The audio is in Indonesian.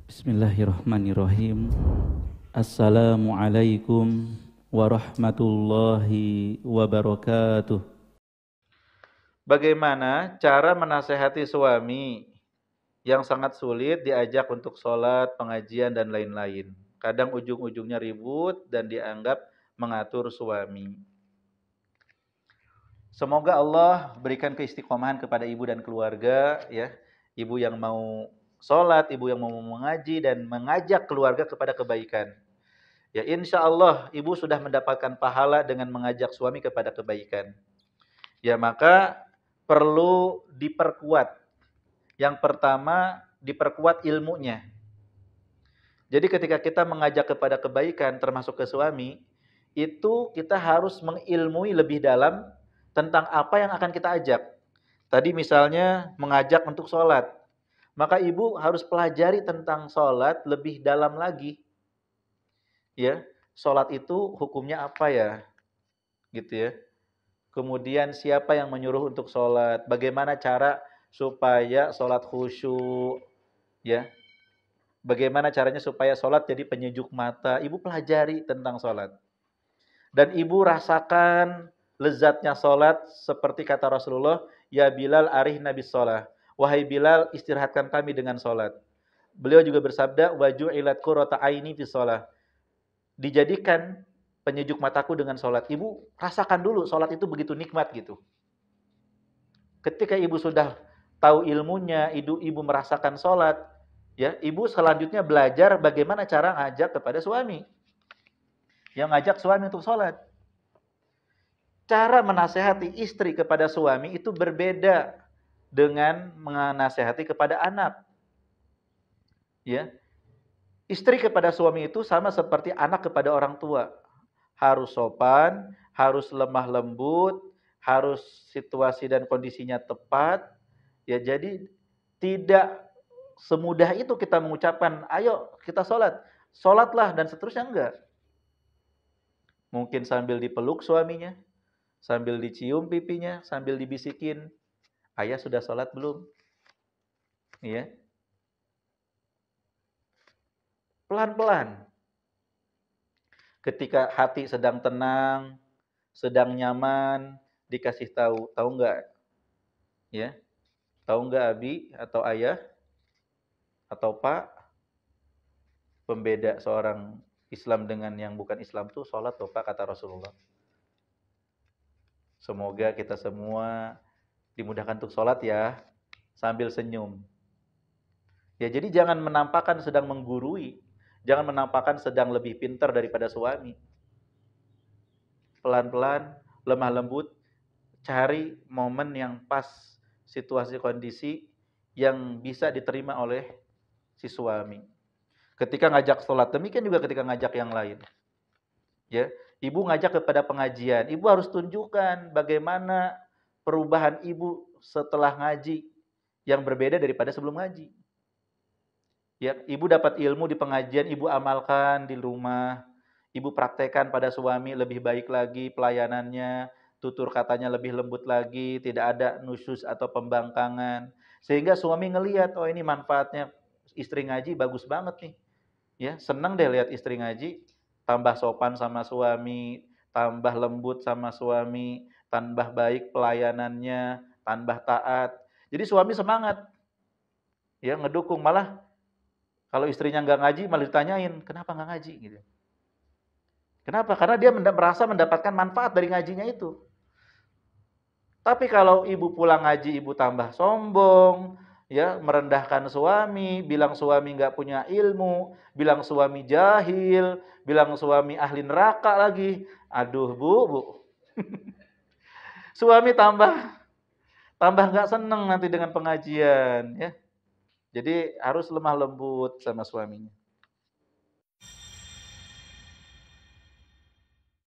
Bismillahirrahmanirrahim. Assalamualaikum warahmatullahi wabarakatuh. Bagaimana cara menasehati suami yang sangat sulit diajak untuk sholat, pengajian, dan lain-lain? Kadang ujung-ujungnya ribut dan dianggap mengatur suami. Semoga Allah berikan keistiqomahan kepada ibu dan keluarga, ya. Ibu yang mau sholat, ibu yang mau mengaji, dan mengajak keluarga kepada kebaikan. Ya, insya Allah ibu sudah mendapatkan pahala dengan mengajak suami kepada kebaikan. Ya, maka perlu diperkuat. Yang pertama, diperkuat ilmunya. Jadi ketika kita mengajak kepada kebaikan termasuk ke suami, itu kita harus mengilmui lebih dalam tentang apa yang akan kita ajak. Tadi misalnya mengajak untuk sholat. Maka ibu harus pelajari tentang sholat lebih dalam lagi. Ya, sholat itu hukumnya apa ya? Gitu ya. Kemudian siapa yang menyuruh untuk sholat? Bagaimana cara supaya sholat khusyuk? Ya, bagaimana caranya supaya sholat jadi penyejuk mata? Ibu pelajari tentang sholat. Dan ibu rasakan lezatnya sholat seperti kata Rasulullah, ya Bilal arihna bis sholat. Wahai Bilal, istirahatkan kami dengan sholat. Beliau juga bersabda, waju'ilat qurrata aini fis sholat. Dijadikan penyejuk mataku dengan sholat. Ibu rasakan dulu sholat itu begitu nikmat gitu. Ketika ibu sudah tahu ilmunya, ibu merasakan sholat, ya, ibu selanjutnya belajar bagaimana cara ngajak kepada suami. Yang ngajak suami untuk sholat. Cara menasehati istri kepada suami itu berbeda dengan menasehati kepada anak. Ya. Istri kepada suami itu sama seperti anak kepada orang tua. Harus sopan, harus lemah lembut, harus situasi dan kondisinya tepat. Ya, jadi tidak semudah itu kita mengucapkan, ayo kita sholat. Sholatlah dan seterusnya, enggak. Mungkin sambil dipeluk suaminya, sambil dicium pipinya, sambil dibisikin, ayah sudah sholat belum? Ya. Pelan-pelan. Ketika hati sedang tenang, sedang nyaman, dikasih tahu. Tahu enggak? Ya. Tahu enggak Abi atau ayah atau Pak? Pembeda seorang Islam dengan yang bukan Islam tuh sholat tuh Pak, kata Rasulullah. Semoga kita semua dimudahkan untuk sholat ya, sambil senyum. Ya, jadi jangan menampakkan sedang menggurui, jangan menampakkan sedang lebih pintar daripada suami. Pelan-pelan, lemah lembut, cari momen yang pas, situasi kondisi yang bisa diterima oleh si suami. Ketika ngajak sholat, demikian juga ketika ngajak yang lain. Ya, ibu ngajak kepada pengajian, ibu harus tunjukkan bagaimana perubahan ibu setelah ngaji yang berbeda daripada sebelum ngaji. Ya, ibu dapat ilmu di pengajian, ibu amalkan di rumah, ibu praktekkan pada suami lebih baik lagi pelayanannya, tutur katanya lebih lembut lagi, tidak ada nusyus atau pembangkangan. Sehingga suami ngelihat, oh ini manfaatnya istri ngaji bagus banget nih. Ya, senang deh lihat istri ngaji, tambah sopan sama suami, tambah lembut sama suami, tambah baik pelayanannya, tambah taat. Jadi suami semangat. Ya, ngedukung, malah kalau istrinya nggak ngaji malah ditanyain, kenapa nggak ngaji gitu. Kenapa? Karena dia merasa mendapatkan manfaat dari ngajinya itu. Tapi kalau ibu pulang ngaji, ibu tambah sombong, ya, merendahkan suami, bilang suami nggak punya ilmu, bilang suami jahil, bilang suami ahli neraka lagi. Aduh bu. Suami tambah nggak seneng nanti dengan pengajian, ya. Jadi harus lemah lembut sama suaminya.